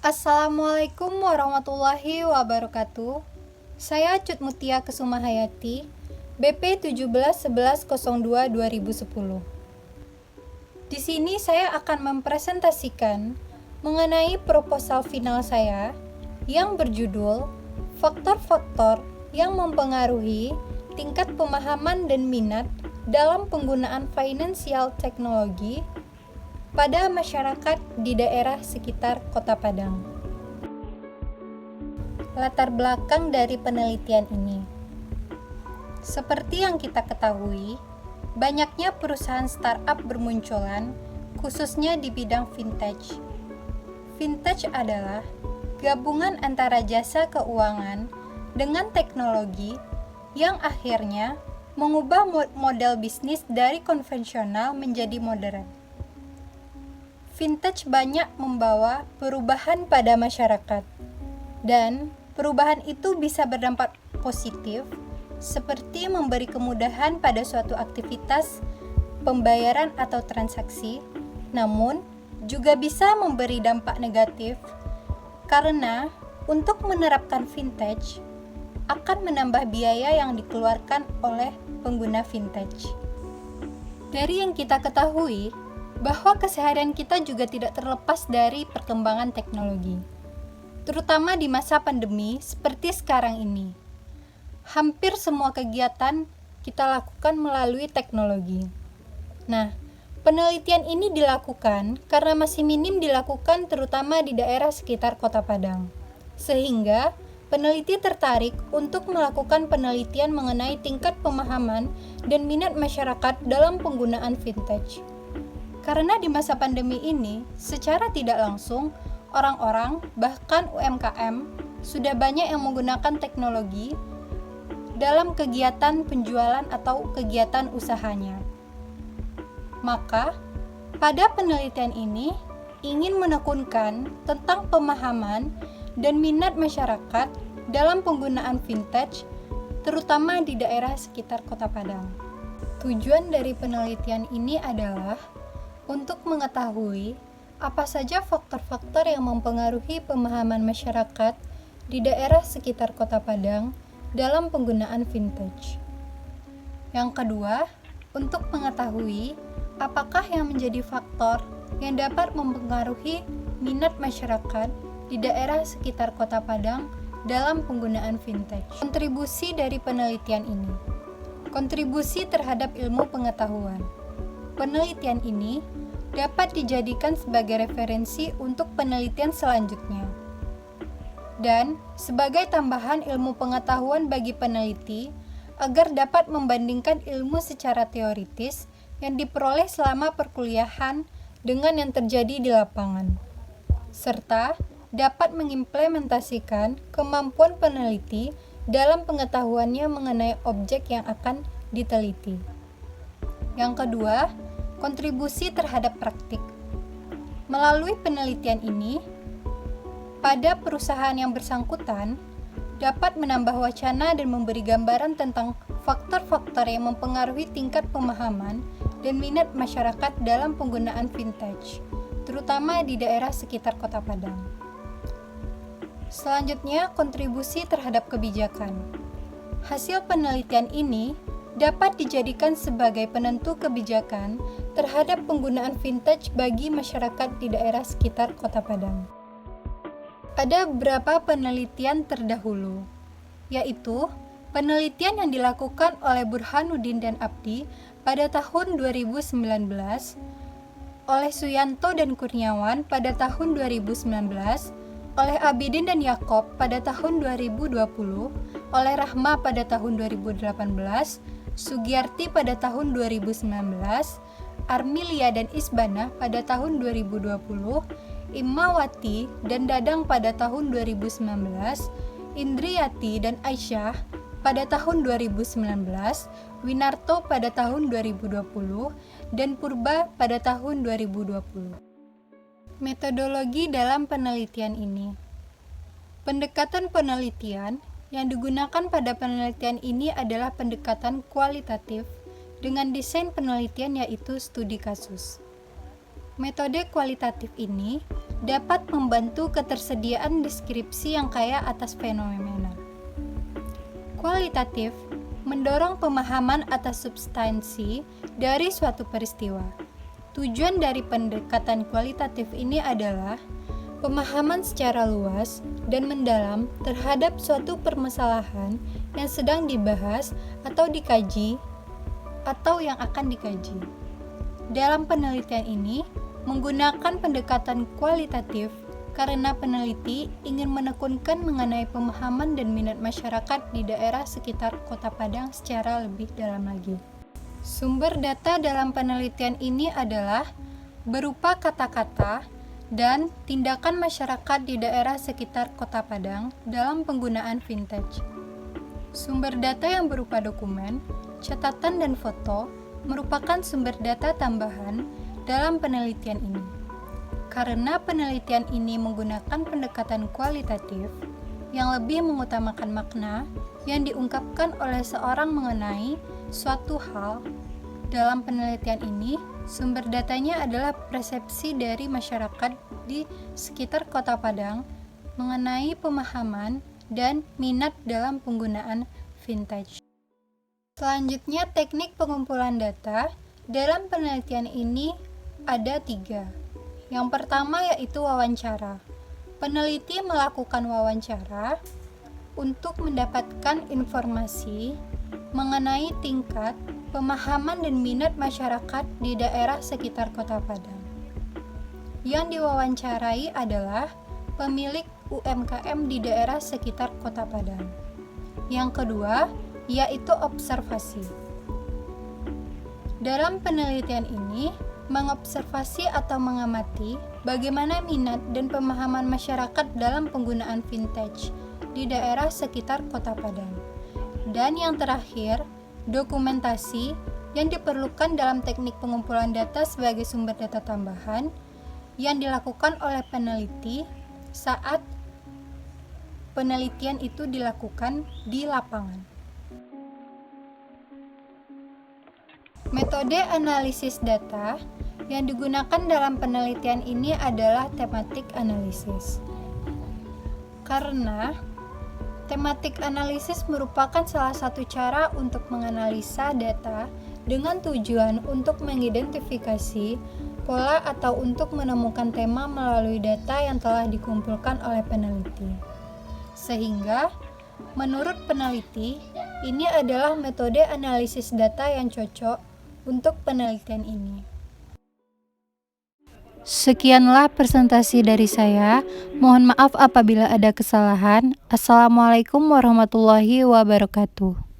Assalamualaikum warahmatullahi wabarakatuh. Saya Cut Mutia Kesuma Hayati, BP 171102-2010. Di sini saya akan mempresentasikan mengenai proposal final saya yang berjudul Faktor-faktor yang mempengaruhi tingkat pemahaman dan minat dalam penggunaan financial technology pada masyarakat di daerah sekitar Kota Padang. Latar belakang dari penelitian ini. Seperti yang kita ketahui, banyaknya perusahaan startup bermunculan, khususnya di bidang vintage. Vintage adalah gabungan antara jasa keuangan dengan teknologi yang akhirnya mengubah model bisnis dari konvensional menjadi modern. Vintage banyak membawa perubahan pada masyarakat, dan perubahan itu bisa berdampak positif, seperti memberi kemudahan pada suatu aktivitas pembayaran atau transaksi, namun juga bisa memberi dampak negatif, karena untuk menerapkan vintage akan menambah biaya yang dikeluarkan oleh pengguna vintage. Dari yang kita ketahui, bahwa keseharian kita juga tidak terlepas dari perkembangan teknologi, terutama di masa pandemi seperti sekarang ini. Hampir semua kegiatan kita lakukan melalui teknologi. Nah, penelitian ini dilakukan karena masih minim dilakukan terutama di daerah sekitar Kota Padang, sehingga peneliti tertarik untuk melakukan penelitian mengenai tingkat pemahaman dan minat masyarakat dalam penggunaan vintage. Karena di masa pandemi ini, secara tidak langsung, orang-orang, bahkan UMKM, sudah banyak yang menggunakan teknologi dalam kegiatan penjualan atau kegiatan usahanya. Maka, pada penelitian ini, ingin menekankan tentang pemahaman dan minat masyarakat dalam penggunaan vintage, terutama di daerah sekitar Kota Padang. Tujuan dari penelitian ini adalah untuk mengetahui apa saja faktor-faktor yang mempengaruhi pemahaman masyarakat di daerah sekitar Kota Padang dalam penggunaan vintage. Yang kedua, untuk mengetahui apakah yang menjadi faktor yang dapat mempengaruhi minat masyarakat di daerah sekitar Kota Padang dalam penggunaan vintage. Kontribusi dari penelitian ini. Kontribusi terhadap ilmu pengetahuan. Penelitian ini dapat dijadikan sebagai referensi untuk penelitian selanjutnya, dan sebagai tambahan ilmu pengetahuan bagi peneliti agar dapat membandingkan ilmu secara teoritis yang diperoleh selama perkuliahan dengan yang terjadi di lapangan, serta dapat mengimplementasikan kemampuan peneliti dalam pengetahuannya mengenai objek yang akan diteliti. Yang kedua, kontribusi terhadap praktik. Melalui penelitian ini, pada perusahaan yang bersangkutan dapat menambah wacana dan memberi gambaran tentang faktor-faktor yang mempengaruhi tingkat pemahaman dan minat masyarakat dalam penggunaan vintage, terutama di daerah sekitar Kota Padang. Selanjutnya, kontribusi terhadap kebijakan. Hasil penelitian ini dapat dijadikan sebagai penentu kebijakan terhadap penggunaan vintage bagi masyarakat di daerah sekitar Kota Padang. Ada beberapa penelitian terdahulu, yaitu penelitian yang dilakukan oleh Burhanuddin dan Abdi pada tahun 2019, oleh Suyanto dan Kurniawan pada tahun 2019, oleh Abidin dan Yakob pada tahun 2020, oleh Rahma pada tahun 2018, Sugiyarti pada tahun 2019, Armilia dan Isbana pada tahun 2020, Imawati dan Dadang pada tahun 2019, Indriyati dan Aisyah pada tahun 2019, Winarto pada tahun 2020, dan Purba pada tahun 2020. Metodologi dalam penelitian ini. Pendekatan penelitian yang digunakan pada penelitian ini adalah pendekatan kualitatif dengan desain penelitian yaitu studi kasus. Metode kualitatif ini dapat membantu ketersediaan deskripsi yang kaya atas fenomena. Kualitatif mendorong pemahaman atas substansi dari suatu peristiwa. Tujuan dari pendekatan kualitatif ini adalah pemahaman secara luas dan mendalam terhadap suatu permasalahan yang sedang dibahas atau dikaji atau yang akan dikaji. Dalam penelitian ini, menggunakan pendekatan kualitatif karena peneliti ingin menekunkan mengenai pemahaman dan minat masyarakat di daerah sekitar Kota Padang secara lebih dalam lagi. Sumber data dalam penelitian ini adalah berupa kata-kata dan tindakan masyarakat di daerah sekitar Kota Padang dalam penggunaan vintage. Sumber data yang berupa dokumen, catatan, dan foto merupakan sumber data tambahan dalam penelitian ini. Karena penelitian ini menggunakan pendekatan kualitatif yang lebih mengutamakan makna yang diungkapkan oleh seorang mengenai suatu hal, dalam penelitian ini sumber datanya adalah persepsi dari masyarakat di sekitar Kota Padang mengenai pemahaman dan minat dalam penggunaan vintage. Selanjutnya, teknik pengumpulan data dalam penelitian ini ada 3. Yang pertama yaitu wawancara. Peneliti melakukan wawancara untuk mendapatkan informasi mengenai tingkat pemahaman dan minat masyarakat di daerah sekitar Kota Padang. Yang diwawancarai adalah pemilik UMKM di daerah sekitar Kota Padang. Yang kedua yaitu observasi. Dalam penelitian ini, mengobservasi atau mengamati bagaimana minat dan pemahaman masyarakat dalam penggunaan vintage di daerah sekitar Kota Padang. Dan yang terakhir, dokumentasi yang diperlukan dalam teknik pengumpulan data sebagai sumber data tambahan yang dilakukan oleh peneliti saat penelitian itu dilakukan di lapangan. Metode analisis data yang digunakan dalam penelitian ini adalah tematik analisis. Karena tematik analisis merupakan salah satu cara untuk menganalisa data dengan tujuan untuk mengidentifikasi pola atau untuk menemukan tema melalui data yang telah dikumpulkan oleh peneliti. Sehingga, menurut peneliti, ini adalah metode analisis data yang cocok untuk penelitian ini. Sekianlah presentasi dari saya. Mohon maaf apabila ada kesalahan. Assalamualaikum warahmatullahi wabarakatuh.